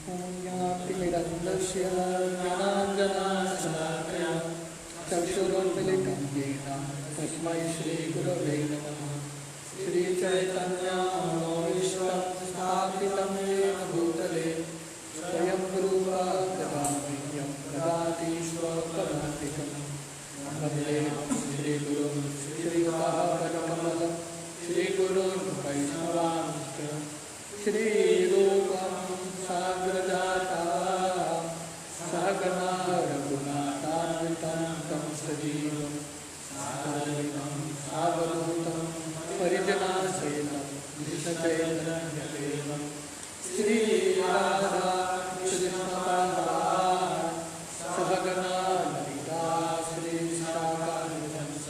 ज्ञातिमिरन्दस्य ज्ञानाञ्जनशलाकया चक्षुरुन्मिलितं येन तस्मै श्रीगुरवे नमः। श्रीचैतन्यमनोभीष्टं स्थापितं येन भूतले स्वयं रूपा ददामीयं ददाति स्वपदान्तिकं। वन्दे श्रीगुरुं श्रीपादकमलं श्रीगुरुं वैष्णवांश्च श्रीरूपं साग्रजाता सहगना रघुनाथान्वितं तं सजीवं सादरं सावधूतं परिजनासहितं नित्यचैतन्यदेवं श्रीराधा कृष्णपादान् सहगना ललिता श्रीशाखान्वितंश्च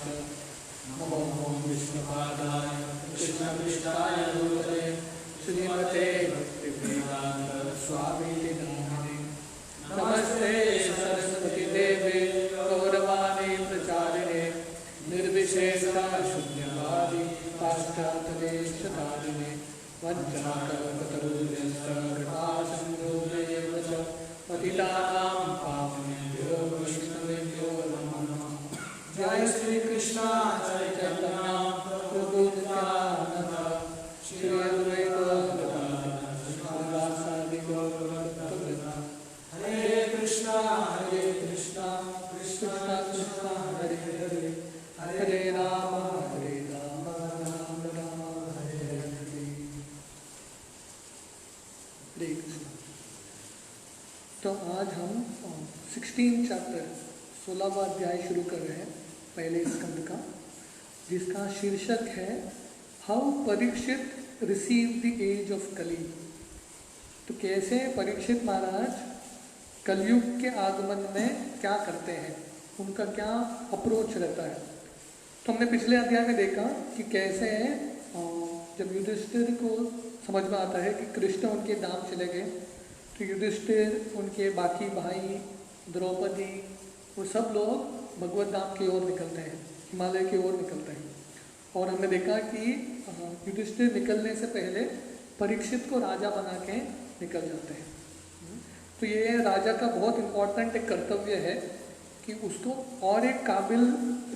नमो विष्णुपादाय कृष्णपृष्ठाय भूतले श्रीमते भक्तिवेदान्त स्वामिने नामिने। नमस्ते सरस्वती देवे गौरवाणी प्रचारिणे निर्विशेषा शून्यवादी पाश्चात्यदेशतारिणे वञ्चाकल्पतरुभ्यश्च कृपासिन्धुभ्येव च पतितानां पावनेभ्यो वैष्णवेभ्यो नमो नमः। जय श्री कृष्ण चैतन्य प्रभु नित्यानंद श्री अद्वैत हरे कृष्णा कृष्णा कृष्णा हरे हरे हरे राम राम राम हरे हरे। तो आज हम 16 चैप्टर 16वां अध्याय शुरू कर रहे हैं पहले स्कंद का, जिसका शीर्षक है how Parikshit receive the age of Kali. तो कैसे परीक्षित महाराज कलयुग के आगमन में क्या करते हैं, उनका क्या अप्रोच रहता है। तो हमने पिछले अध्याय में देखा कि कैसे जब युधिष्ठिर को समझ में आता है कि कृष्ण उनके धाम चले गए, तो युधिष्ठिर, उनके बाकी भाई, द्रौपदी, वो सब लोग भगवत धाम की ओर निकलते हैं, हिमालय की ओर निकलते हैं। और हमने देखा कि युधिष्ठिर निकलने से पहले परीक्षित को राजा बना के निकल जाते हैं। तो ये राजा का बहुत इम्पोर्टेंट एक कर्तव्य है कि उसको और एक काबिल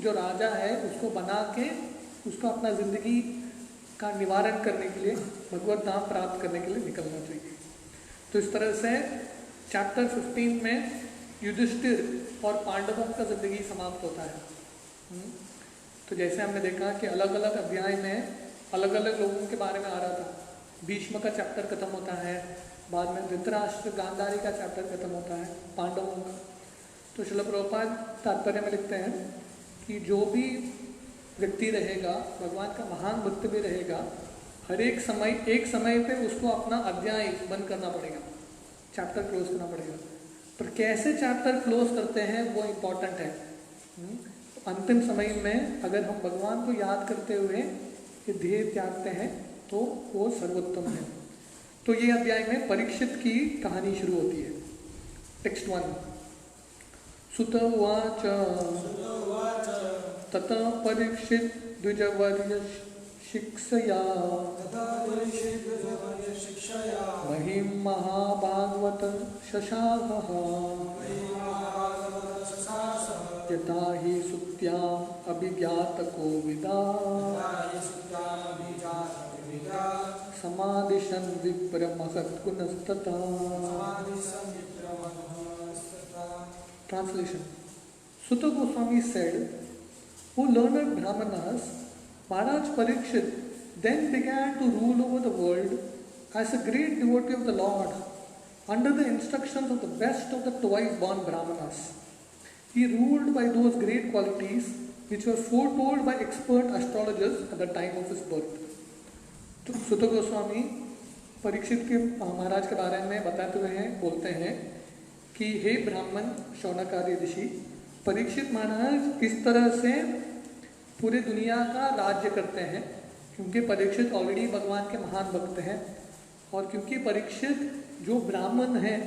जो राजा है उसको बना के उसको अपना ज़िंदगी का निवारण करने के लिए, भगवत धाम प्राप्त करने के लिए निकलना चाहिए। तो इस तरह से चैप्टर 15 में युधिष्ठिर और पांडवों का ज़िंदगी समाप्त होता है। तो जैसे हमने देखा कि अलग अलग अध्याय में अलग अलग लोगों के बारे में आ रहा था। भीष्म का चैप्टर खत्म होता है, बाद में धृतराष्ट्र गांधारी का चैप्टर खत्म होता है, पांडवों का। तो श्रील प्रभुपाद तात्पर्य में लिखते हैं कि जो भी व्यक्ति रहेगा, भगवान का महान भक्त भी रहेगा, हर एक समय पे उसको अपना अध्याय बंद करना पड़ेगा, चैप्टर क्लोज करना पड़ेगा। पर कैसे चैप्टर क्लोज करते हैं वो इम्पोर्टेंट है। अंतिम समय में अगर हम भगवान को याद करते हुए ये ध्येय त्यागते हैं तो वो सर्वोत्तम है। तो ये अध्याय में परीक्षित की कहानी शुरू होती है। टेक्स्ट 1। सुत उवाच ततः परीक्षित द्विजवर्य शिक्षया महिं महाभागवत शशावः यथा हि सुत्याम् अभिज्ञातको विदा समादिशन् विप्रमहत्गुणस्तथा। Translation. Sutta Goswami said, "O learned Brahmanas, Maharaj Parikshit then began to rule over the world as a great devotee of the Lord, under the instructions of the best of the twice-born Brahmanas. He ruled by those great qualities which were foretold by expert astrologers at the time of his birth." तो सुत गोस्वामी परीक्षित के महाराज के बारे में बताते हुए बोलते हैं कि हे ब्राह्मण शौनकादि ऋषि, परीक्षित महाराज किस तरह से पूरे दुनिया का राज्य करते हैं, क्योंकि परीक्षित ऑलरेडी भगवान के महान भक्त हैं, और क्योंकि परीक्षित जो ब्राह्मण हैं,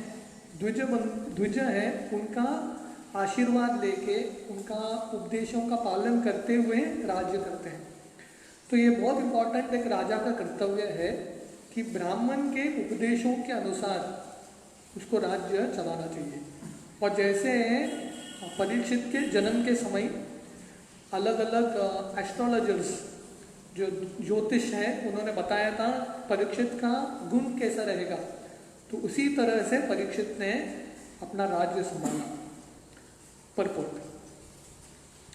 द्विज हैं, उनका आशीर्वाद लेके, उनका उपदेशों का पालन करते हुए राज्य करते हैं। तो ये बहुत इम्पोर्टेंट एक राजा का कर्तव्य है कि ब्राह्मण के उपदेशों के अनुसार उसको राज्य चलाना चाहिए। और जैसे परीक्षित के जन्म के समय अलग अलग एस्ट्रोलॉजर्स जो ज्योतिष हैं उन्होंने बताया था परीक्षित का गुण कैसा रहेगा, तो उसी तरह से परीक्षित ने अपना राज्य संभाला। Purport.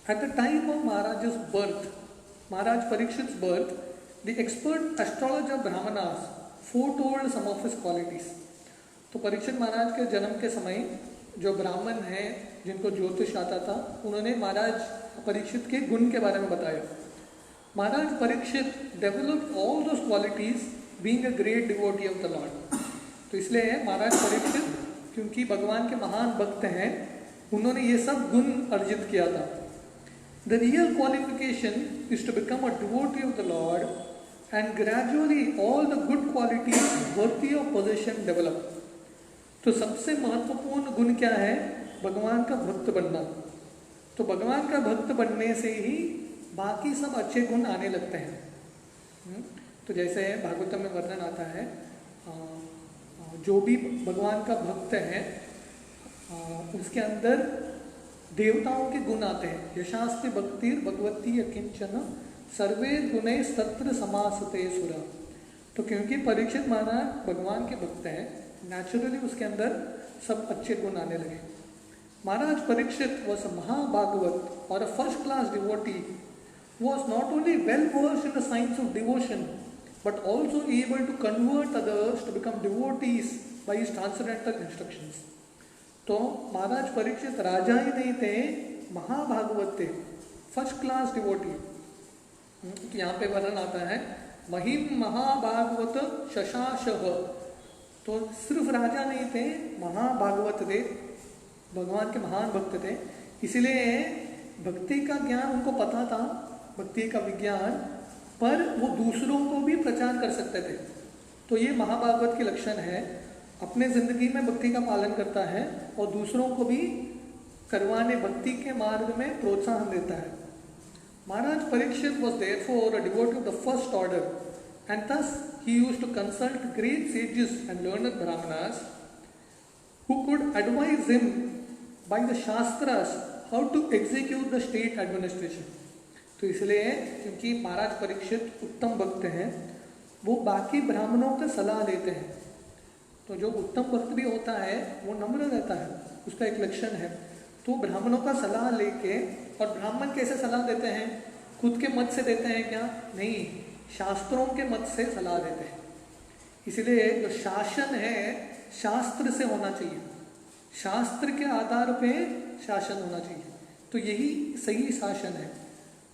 At the time of Maharaj's birth, Maharaj Parikshit's birth, the expert astrologer Brahmanas foretold some of his qualities. तो परीक्षित महाराज के जन्म के समय जो ब्राह्मण हैं जिनको ज्योतिष आता था उन्होंने महाराज परीक्षित के गुण के बारे में बताया। Maharaj Parikshit developed all those qualities being a great devotee of the lord. तो इसलिए महाराज परीक्षित क्योंकि भगवान के महान भक्त हैं उन्होंने ये सब गुण अर्जित किया था। The real qualification is to become a devotee of the lord and gradually all the good qualities worthy of position develop. तो सबसे महत्वपूर्ण गुण क्या है? भगवान का भक्त बनना। तो भगवान का भक्त बनने से ही बाकी सब अच्छे गुण आने लगते हैं। तो जैसे भागवतम में वर्णन आता है जो भी भगवान का भक्त है उसके अंदर देवताओं के गुण आते हैं। यशास्ति भक्तिर भगवती अकिंचन सर्वे गुणे सत्र समासते सुरा। तो क्योंकि परीक्षित महाराज भगवान के भक्त हैं नेचुरली उसके अंदर सब अच्छे गुण आने लगे। महाराज परीक्षित वॉज अ महाभागवत और a first class devotee, was not only well versed in the science of devotion but also able to convert others to become devotees by his transcendental instructions. तो महाराज परीक्षित राजा ही नहीं थे, महाभागवत थे, फर्स्ट क्लास डिवोटी। तो यहाँ पे वर्णन आता है महिम महाभागवत शशाशः। तो सिर्फ राजा नहीं थे, महाभागवत थे, भगवान के महान भक्त थे। इसलिए भक्ति का ज्ञान उनको पता था, भक्ति का विज्ञान, पर वो दूसरों को भी प्रचार कर सकते थे। तो ये महाभागवत के लक्षण है, अपने जिंदगी में भक्ति का पालन करता है और दूसरों को भी करवाने भक्ति के मार्ग में प्रोत्साहन देता है। Maharaj Parikshit was therefore a devotee of the first order and thus he used to consult great sages and learned brahmanas who could advise him by the shastras how to execute the state administration. तो इसलिए क्योंकि महाराज परीक्षित उत्तम भक्त हैं वो बाकी ब्राह्मणों का सलाह लेते हैं। तो जो उत्तम भक्त भी होता है वो नम्र रहता है, उसका एक लक्षण है। तो ब्राह्मणों का सलाह लेके, और ब्राह्मण कैसे सलाह देते हैं? खुद के मत से देते हैं क्या? नहीं, शास्त्रों के मत से सलाह देते हैं। इसलिए जो शासन है शास्त्र से होना चाहिए, शास्त्र के आधार पे शासन होना चाहिए। तो यही सही शासन है।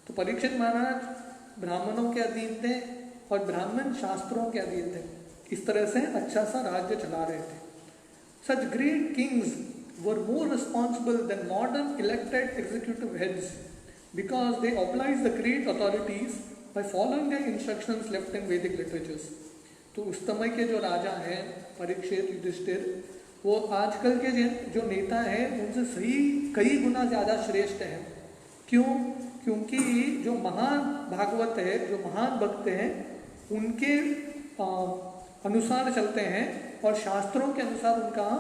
तो परीक्षित महाराज ब्राह्मणों के अधीन थे और ब्राह्मण शास्त्रों के अधीन थे। इस तरह से अच्छा सा राज्य चला रहे थे। Such great kings were more responsible than modern elected executive heads because they oblige the great authorities by following the instructions left in Vedic literatures. तो उस समय के जो राजा हैं परीक्षित, युधिष्ठिर, वो आजकल के जो नेता हैं उनसे सही कई गुना ज़्यादा श्रेष्ठ हैं। क्यों? क्योंकि जो महान भागवत है, जो महान भक्त हैं, उनके अनुसार चलते हैं और शास्त्रों के अनुसार उनका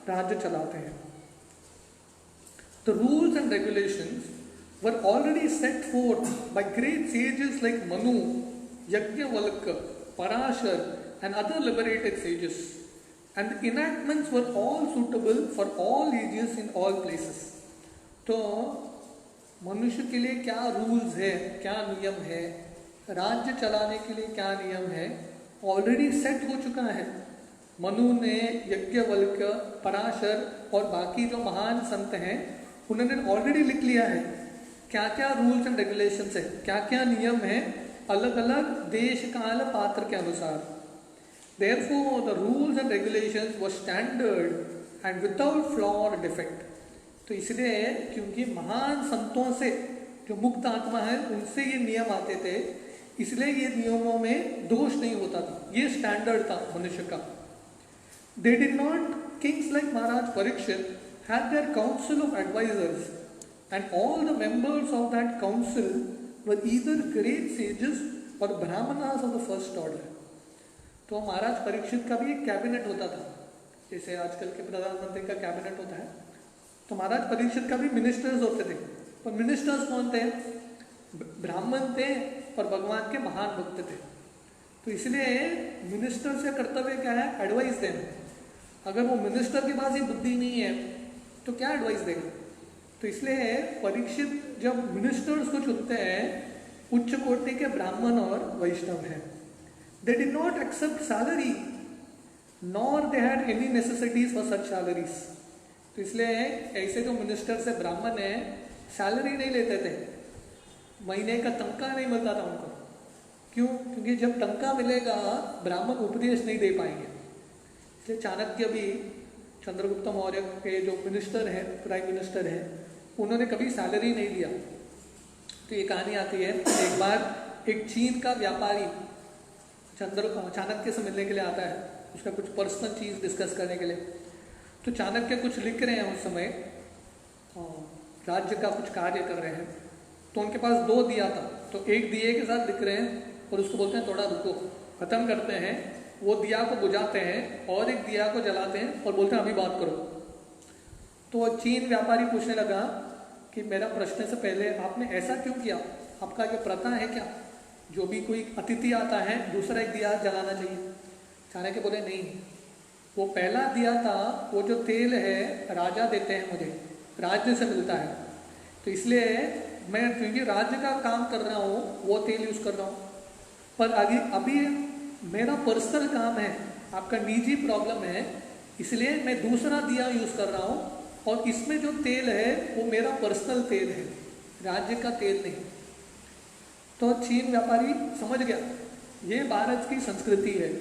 राज्य चलाते हैं। The rules and regulations were already set forth by great sages like Manu, Yajnavalkya, Parashar and other liberated sages, and the enactments were all suitable for all ages in all places. तो मनुष्य के लिए क्या rules है, क्या नियम है, राज्य चलाने के लिए क्या नियम है, ऑलरेडी सेट हो चुका है। मनु ने, यज्ञवल्क्य, पराशर और बाकी जो महान संत हैं उन्होंने ऑलरेडी लिख लिया है क्या क्या रूल्स एंड रेगुलेशंस है, क्या क्या नियम है अलग अलग देश काल पात्र के अनुसार। Therefore, the rules and regulations were standard and without flaw or defect. तो इसलिए क्योंकि महान संतों से जो मुक्त आत्मा है उनसे ये नियम आते थे, इसलिए ये नियमों में दोष नहीं होता था, ये स्टैंडर्ड था मनुष्य का। They did not, kings like Maharaj Parikshit had their council of advisors and all the members of that council were either great sages or brahmanas of the first order. तो महाराज परीक्षित का भी एक कैबिनेट होता था जैसे आजकल के प्रधानमंत्री का कैबिनेट होता है, तो महाराज परीक्षित का भी मिनिस्टर्स होते थे। पर मिनिस्टर्स कौन थे? ब्राह्मण थे और भगवान के महान भक्त थे। तो इसलिए मिनिस्टर से कर्तव्य क्या है? एडवाइस देना। अगर वो मिनिस्टर के पास ही बुद्धि नहीं है तो क्या एडवाइस देगा? तो इसलिए परीक्षित जब मिनिस्टर्स को चुनते हैं, उच्च कोटि के ब्राह्मण और वैष्णव हैं। They did not accept salary nor they had any necessities for such salaries. तो इसलिए ऐसे जो मिनिस्टर्स है ब्राह्मण है, सैलरी नहीं लेते थे, महीने का तनख्वाह नहीं मिलता था उनको। क्यों? क्योंकि जब तनख्वाह मिलेगा ब्राह्मण उपदेश नहीं दे पाएंगे। इसलिए चाणक्य भी, चंद्रगुप्त मौर्य के जो मिनिस्टर है, प्राइम मिनिस्टर है, उन्होंने कभी सैलरी नहीं लिया। तो ये कहानी आती है, एक बार एक चीन का व्यापारी चाणक्य से मिलने के लिए आता है, उसका कुछ पर्सनल चीज डिस्कस करने के लिए। तो चाणक्य कुछ लिख रहे हैं उस समय, राज्य का कुछ कार्य कर रहे हैं। तो उनके पास 2 दिया था, तो एक दिए के साथ लिख रहे हैं और उसको बोलते हैं थोड़ा रुको, खत्म करते हैं। वो दिया को बुझाते हैं और एक दिया को जलाते हैं और बोलते हैं अभी बात करो। तो चीन व्यापारी पूछने लगा कि मेरा प्रश्न से पहले आपने ऐसा क्यों किया? आपका ये प्रथा है क्या, जो भी कोई अतिथि आता है दूसरा एक दिया जलाना चाहिए? चाणक्य बोले नहीं, वो पहला दिया था, वो जो तेल है राजा देते हैं मुझे, राज्य से मिलता है, तो इसलिए मैं क्योंकि राज्य का काम कर रहा हूँ वो तेल यूज कर रहा हूँ। पर आगे अभी मेरा पर्सनल काम है, आपका निजी प्रॉब्लम है, इसलिए मैं दूसरा दिया यूज कर रहा हूँ और इसमें जो तेल है वो मेरा पर्सनल तेल है, राज्य का तेल नहीं। तो चीन व्यापारी समझ गया ये भारत की संस्कृति है।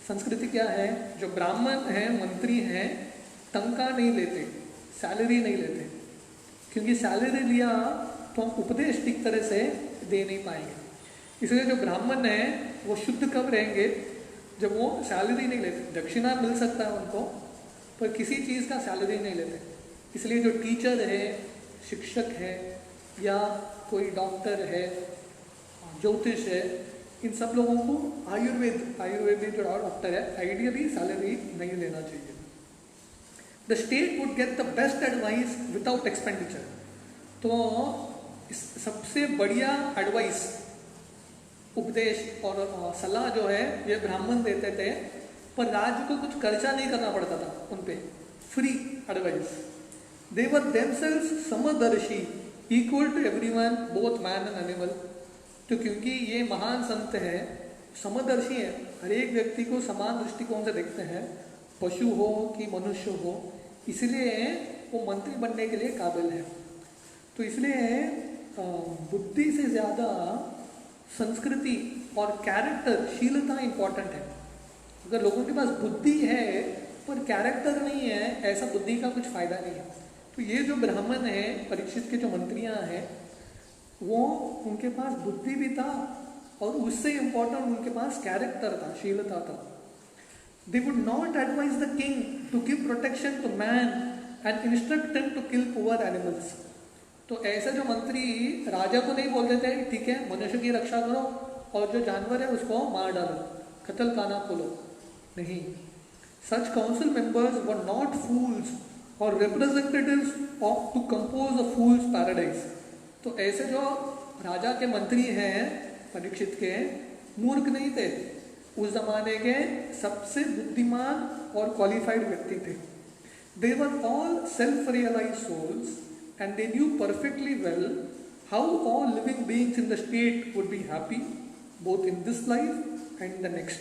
संस्कृति क्या है? जो ब्राह्मण हैं, मंत्री हैं, तनख्वाह नहीं लेते, सैलरी नहीं लेते, क्योंकि सैलरी लिया तो हम उपदेश ठीक तरह से दे नहीं पाएंगे। इसलिए जो ब्राह्मण है वो शुद्ध कब रहेंगे? जब वो सैलरी नहीं लेते। दक्षिणा मिल सकता है उनको, पर किसी चीज़ का सैलरी नहीं लेते। इसलिए जो टीचर है, शिक्षक है, या कोई डॉक्टर है, ज्योतिष है, इन सब लोगों को आयुर्वेद में जो डॉक्टर है, आइडियली सैलरी नहीं लेना चाहिए। The state would get the best advice without expenditure. तो सबसे बढ़िया एडवाइस, उपदेश और सलाह जो है ये ब्राह्मण देते थे, पर राज्य को कुछ खर्चा नहीं करना पड़ता था उन पे, free advice. They were themselves समदर्शी, equal to everyone, both man and animal. तो क्योंकि ये महान संत है, समदर्शी है, हर एक व्यक्ति को समान दृष्टिकोण से देखते हैं, पशु हो कि मनुष्य हो, इसलिए वो मंत्री बनने के लिए काबिल है। तो इसलिए बुद्धि से ज़्यादा संस्कृति और कैरेक्टर, शीलता इम्पॉर्टेंट है। अगर लोगों के पास बुद्धि है पर कैरेक्टर नहीं है, ऐसा बुद्धि का कुछ फायदा नहीं है। तो ये जो ब्राह्मण है, परीक्षित के जो मंत्रियां हैं, वो उनके पास बुद्धि भी था और उससे इम्पोर्टेंट उनके पास कैरेक्टर था, शीलता था। They would not advise the king to give protection to man and instruct him to kill poor animals. तो ऐसे जो मंत्री राजा को नहीं बोल देते ठीक है मनुष्य की रक्षा करो और जो जानवर है उसको मार डालो, कत्ल खाना खोलो, नहीं। Such council members were not fools or representatives of to compose a fool's paradise. तो ऐसे जो राजा के मंत्री हैं परीक्षित के, मूर्ख नहीं थे, उस जमाने के सबसे बुद्धिमान और क्वालिफाइड व्यक्ति थे। They were all self-realized souls and they knew perfectly well how all living beings in the state would be happy both in this life and the next.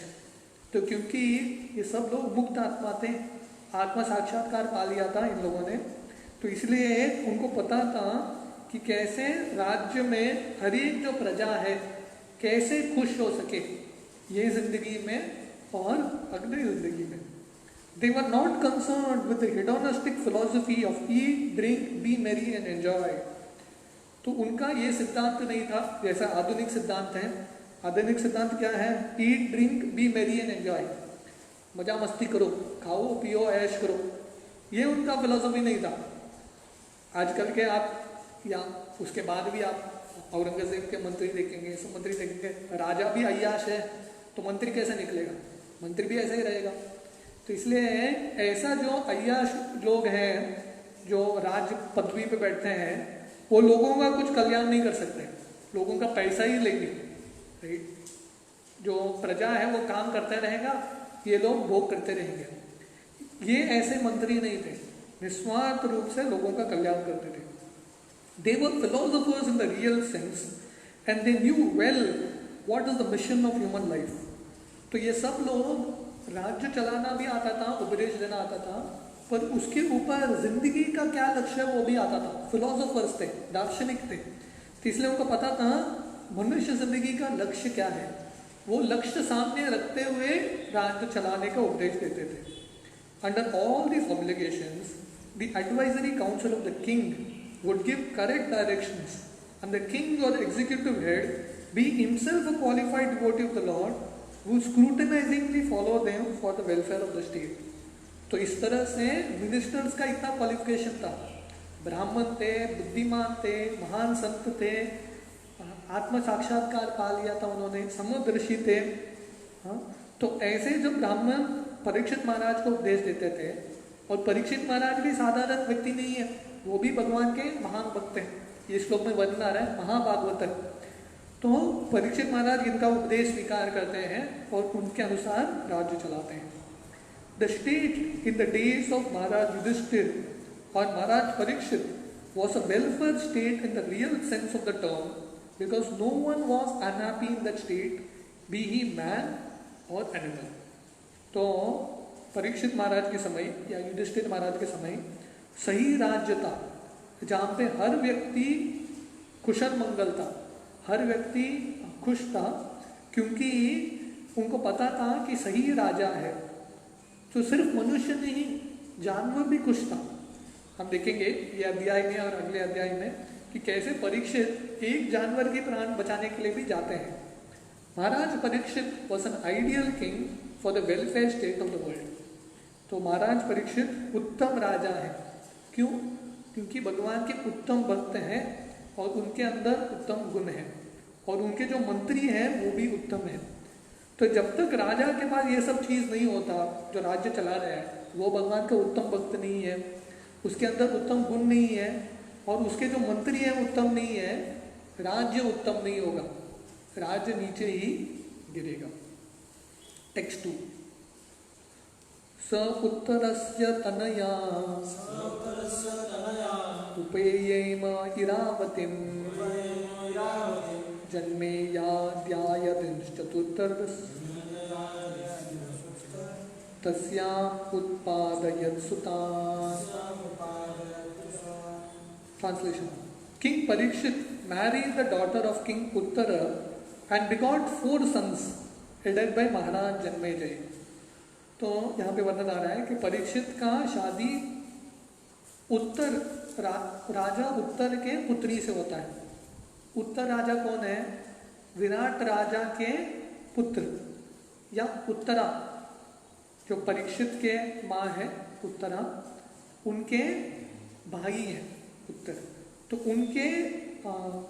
तो क्योंकि ये सब लोग मुक्त आत्मा थे, आत्मा साक्षात्कार पा लिया था इन लोगों ने, तो इसलिए उनको पता था कि कैसे राज्य में हर एक जो प्रजा है कैसे खुश हो सके ये जिंदगी में और अगली जिंदगी में। They were not concerned with the hedonistic philosophy of eat, drink, be merry and enjoy. तो उनका ये सिद्धांत नहीं था जैसा आधुनिक सिद्धांत है। आधुनिक सिद्धांत क्या है? Eat, drink, be merry and enjoy. मजा मस्ती करो, खाओ पियो ऐश करो, ये उनका फिलॉसफी नहीं था। आजकल के आप या उसके बाद भी आप औरंगजेब के मंत्री देखेंगे, सब मंत्री देखेंगे, राजा भी अय्याश है तो मंत्री कैसे निकलेगा? मंत्री भी ऐसा ही रहेगा। तो इसलिए ऐसा जो अय्याश लोग हैं जो राज पदवी पे बैठते हैं वो लोगों का कुछ कल्याण नहीं कर सकते, लोगों का पैसा ही लेंगे, राइट। जो प्रजा है वो काम करते रहेगा, ये लोग भोग करते रहेंगे। ये ऐसे मंत्री नहीं थे, निस्वार्थ रूप से लोगों का कल्याण करते थे। They were philosophers in the real sense and they knew well what is the mission of human life. तो ये सब लोग राज्य चलाना भी आता था, उपदेश देना आता था, पर उसके ऊपर जिंदगी का क्या लक्ष्य है वो भी आता था। फिलोसोफर्स थे, दार्शनिक थे, तो इसलिए उनको पता था मनुष्य जिंदगी का लक्ष्य क्या है। वो लक्ष्य सामने रखते हुए राज्य चलाने का उपदेश देते थे। Under all these obligations the advisory council of the king would give correct directions, and the king or executive head be himself a qualified devotee of the Lord who scrutinizingly follow them for the welfare of the state. तो इस तरह से ministers का इतना qualification था, ब्राह्मण थे, बुद्धिमान थे, महान संत थे, आत्म साक्षात्कार पा लिया था उन्होंने, समदर्शी थे। हाँ, तो ऐसे जब ब्राह्मण परीक्षित महाराज को उपदेश देते थे, और परीक्षित महाराज भी साधारण व्यक्ति नहीं है, वो भी भगवान के महान भक्त हैं। ये श्लोक में वर्णन आ रहा है, महाभागवत है। तो परीक्षित महाराज इनका उपदेश स्वीकार करते हैं और उनके अनुसार राज्य चलाते हैं। The state in the days of Maharaj Yudhishthir और Maharaj Parikshit was a welfare state in the real sense of the term, because no one was unhappy in that state, be he man और एनिमल। तो परीक्षित महाराज के समय या युधिष्ठिर महाराज के समय सही राज्य था, जहाँ पे हर व्यक्ति कुशल मंगल था, हर व्यक्ति खुश था, क्योंकि उनको पता था कि सही राजा है। तो सिर्फ मनुष्य नहीं, जानवर भी खुश था। हम देखेंगे ये अध्याय में और अगले अध्याय में कि कैसे परीक्षित एक जानवर के प्राण बचाने के लिए भी जाते हैं। Maharaj Parikshit was an ideal king for the welfare state of the world. तो महाराज परीक्षित उत्तम राजा है। क्यों? क्योंकि भगवान के उत्तम भक्त हैं और उनके अंदर उत्तम गुण है, और उनके जो मंत्री हैं वो भी उत्तम है। तो जब तक राजा के पास ये सब चीज़ नहीं होता, जो राज्य चला रहा है वो भगवान का उत्तम भक्त नहीं है, उसके अंदर उत्तम गुण नहीं है, और उसके जो मंत्री हैं उत्तम नहीं है, राज्य उत्तम नहीं होगा, राज्य नीचे ही गिरेगा। टेक्स्ट 2 स उत्तरस्य तनया उपेयेम इरावतीं जन्मेयाद्यायतिश्चतुर्थर्ष तस्याम् उत्पादयत् सुतान्। Translation: King Parikshit married the daughter of King Uttara and begot 4 sons headed by Maharaj Janmejay. तो यहाँ पे वर्णन आ रहा है कि परीक्षित का शादी उत्तर राजा उत्तर के पुत्री से होता है। उत्तर राजा कौन है? विराट राजा के पुत्र या उत्तरा, जो परीक्षित के माँ है उत्तरा, उनके भाई हैं उत्तर। तो उनके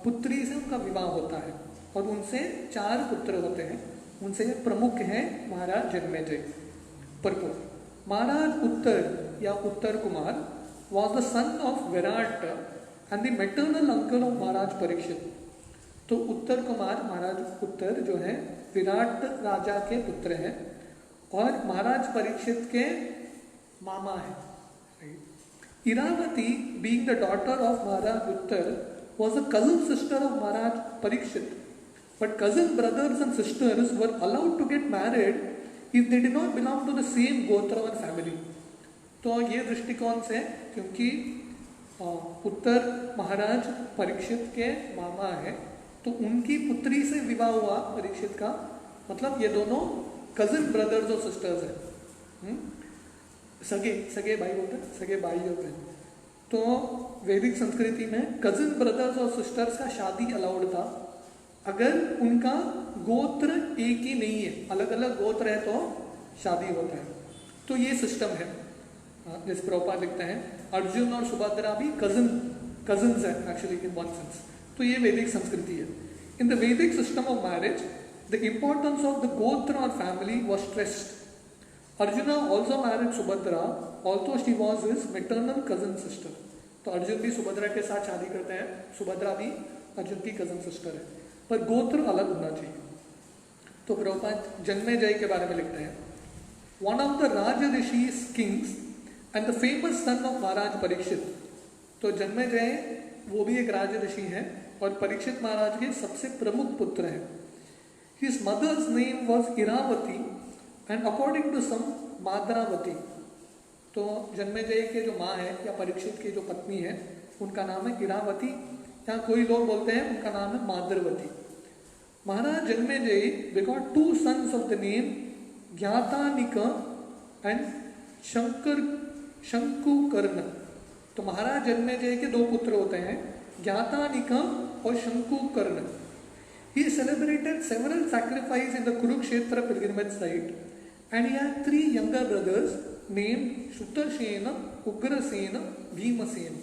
पुत्री से उनका विवाह होता है और उनसे 4 पुत्र होते हैं। उनसे प्रमुख हैं महाराज जन्मेजय। Purport: महाराज उत्तर या उत्तर Kumar was the son of Virat and the maternal uncle of महाराज परीक्षित। तो उत्तर कुमार महाराज उत्तर जो है विराट राजा के पुत्र हैं और महाराज परीक्षित के मामा हैं। Iravati being the daughter of Maharaj Uttar was a cousin sister of Maharaj Parikshit, but cousin brothers and sisters were allowed to get married if they did not belong to the same gotra or family. तो ये दृष्टिकोण से, क्योंकि उत्तर महाराज परीक्षित के मामा है, तो उनकी पुत्री से विवाह हुआ परीक्षित का, मतलब ये दोनों कजिन ब्रदर्स और सिस्टर्स हैं। सगे भाई होते हैं, सगे भाई होते हैं। तो वैदिक संस्कृति में कजिन ब्रदर्स और सिस्टर्स का शादी अलाउड था अगर उनका गोत्र एक ही नहीं है, अलग अलग गोत्र है तो शादी होता है। तो ये सिस्टम है। जैसे प्रभुपाद लिखते हैं अर्जुन और सुभद्रा भी कजिन्स है एक्चुअली इन वन सेंस। तो ये वैदिक संस्कृति है। इन द वैदिक system of marriage the importance of the गोत्र और family was stressed. Arjun also married Subhadra also she was his maternal cousin sister. तो अर्जुन भी सुभद्रा के साथ शादी करते हैं, सुभद्रा भी अर्जुन की कजन सिस्टर है, पर गोत्र अलग होना चाहिए। तो प्रभुपाद जन्मेजय के बारे में लिखते हैं, one of the rajrishis kings and the famous son of Maharaj Parikshit. तो जन्मेजय वो भी एक राज ऋषि है और परीक्षित महाराज के सबसे प्रमुख पुत्र हैं। His mother's name was Iravati and according to some Madravati. तो जन्मेजय के जो माँ है या परीक्षित की जो पत्नी है उनका नाम है इरावती, या कोई लोग बोलते हैं उनका नाम है Madravati. Maharaj Janamejaya they got two sons of the name Gyatanik and Shankukarna. तो महाराज जन्मेजय के दो पुत्र होते हैं, ज्ञातानिक और शंकुकर्ण। He celebrated several sacrifices in the Kurukshetra pilgrimage site, and he had 3 younger brothers named Shrutasena, Ugrasena, Bhimasena.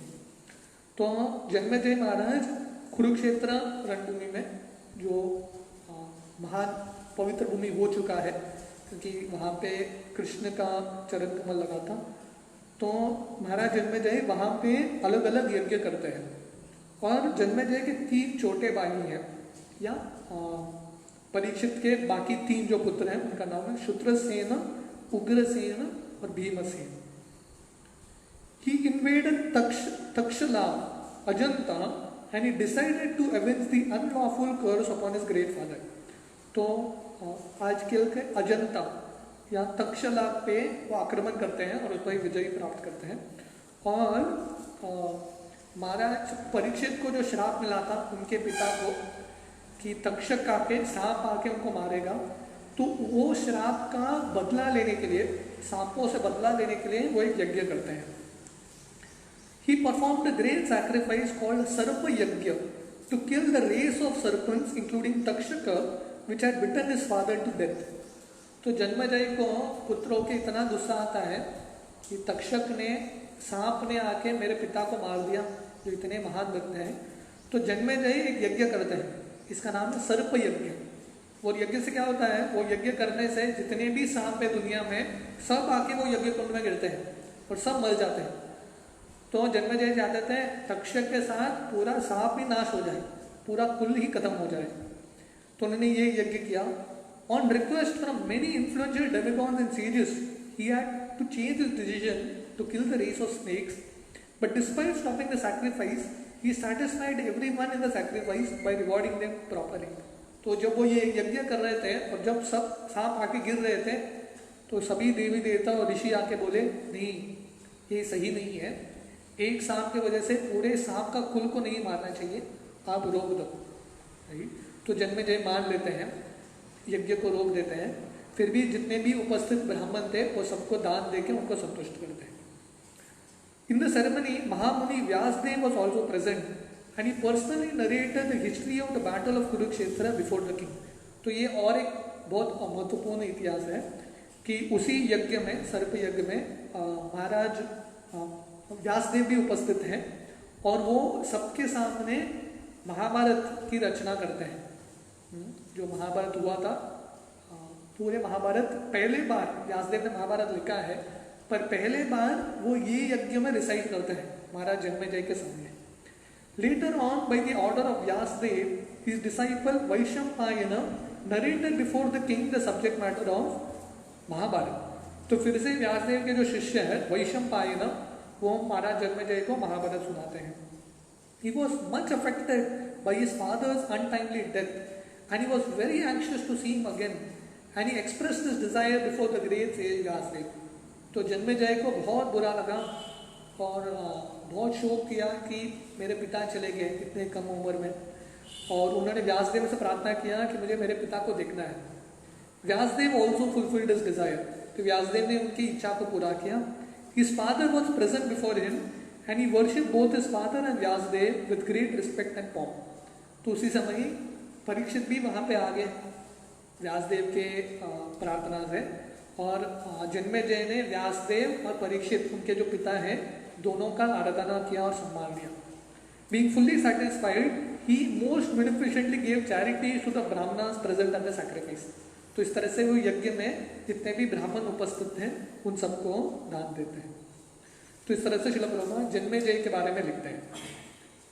तो जन्मेजय महाराज कुरुक्षेत्र रणभूमि में जो महान पवित्र भूमि हो चुका है, क्योंकि वहाँ पे कृष्ण का चरण कमल लगा था, तो महाराज जन्मेजय वहाँ पे अलग अलग यज्ञ करते हैं। और जन्मेजय के 3 छोटे भाई हैं, या परीक्षित के बाकी 3 जो पुत्र हैं उनका नाम है शुत्रसेन, उग्रसेन और Bhimsen. He invaded Takshila, Ajanta, and he decided to avenge the unlawful curse upon his great father. तो आजकल के अजंता या तक्षशिला पे वो आक्रमण करते हैं और उस पर विजय प्राप्त करते हैं। और महाराज परीक्षित को जो श्राप मिला था उनके पिता को कि तक्षक आके सांप आके उनको मारेगा, तो वो श्राप का बदला लेने के लिए, सांपों से बदला लेने के लिए वो एक यज्ञ करते हैं। He performed a great sacrifice called Sarpa Yajna to kill the race of serpents including Takshaka which had bitten his father to death. तो जन्मेजय को पुत्रों के इतना गुस्सा आता है कि तक्षक ने, सांप ने आके मेरे पिता को मार दिया, जो इतने महान भक्त हैं। तो जन्मेजय एक यज्ञ करते हैं, इसका नाम है सर्प यज्ञ। और यज्ञ से क्या होता है, वो यज्ञ करने से जितने भी सांप है दुनिया में सब आके वो यज्ञ कुंड में गिरते हैं और सब मर जाते हैं। तो जन्मेजय चाहते थे तक्षक के साथ पूरा सांप ही नाश हो जाए, पूरा कुल ही खत्म हो जाए। तो उन्होंने ये यज्ञ किया। On request from many influential demigods and sages he had to change his decision to kill the race of snakes, but despite stopping the sacrifice he satisfied everyone in the sacrifice by rewarding them properly. तो जब वो ये यज्ञ कर रहे थे और जब सब सांप आके गिर रहे थे तो सभी देवी देवता और ऋषि आके बोले नहीं, ये सही नहीं है, एक सांप की वजह से पूरे सांप का कुल को नहीं मारना चाहिए, आप रोक दो। तो जन्मेजय मान लेते हैं, यज्ञ को रोक देते हैं। फिर भी जितने भी उपस्थित ब्राह्मण थे वो सबको दान देके उनको संतुष्ट करते हैं। In the ceremony, Mahamuni Vyasdev was also present and he personally narrated the history of the battle of Kurukshetra before the king. तो ये और एक बहुत महत्वपूर्ण इतिहास है कि उसी यज्ञ में, सर्प यज्ञ में महाराज व्यासदेव भी उपस्थित हैं और वो सबके सामने महाभारत की रचना करते हैं। जो महाभारत हुआ था, पूरे महाभारत पहले बार व्यासदेव ने महाभारत लिखा है, पर पहले बार वो ये यज्ञ में रिसाइट करते हैं महाराज जन्मेजय के सामने। Later on by the order of Vyasadeva his disciple Vaishampayana narrated before the king the subject matter of Mahabharata. तो फिर से व्यासदेव के जो शिष्य है वैशंपायन, वो महाराज जन्मेजय को महाभारत सुनाते हैं। He was much affected by his father's untimely death and he was very anxious to see him again and he expressed his desire before the great sage Vyasdev. तो जन्मेजय को बहुत बुरा लगा और बहुत शोक किया कि मेरे पिता चले गए इतने कम उम्र में, और उन्होंने व्यासदेव से प्रार्थना किया कि मुझे मेरे पिता को देखना है। Vyasadeva also fulfilled his desire, तो व्यासदेव ने उनकी इच्छा को पूरा किया। His father was present before him and he worship both his father and Vyasadeva with great respect and pomp. तो उसी समय परीक्षित भी वहाँ पे आ गए व्यासदेव के प्रार्थना से, और जन्मेजय ने व्यासदेव और परीक्षित, उनके जो पिता हैं, दोनों का आराधना किया और सम्मान दिया। Being fully satisfied, he most munificently gave charities to the brahmanas present at the sacrifice. तो इस तरह से वो यज्ञ में जितने भी ब्राह्मण उपस्थित हैं उन सबको दान देते हैं। तो इस तरह से श्रील प्रभुपाद जन्मेजय के बारे में लिखते हैं।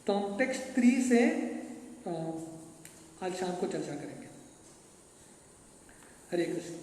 तो हम टेक्स्ट 3 से आज शाम को चर्चा करेंगे। हरे कृष्ण।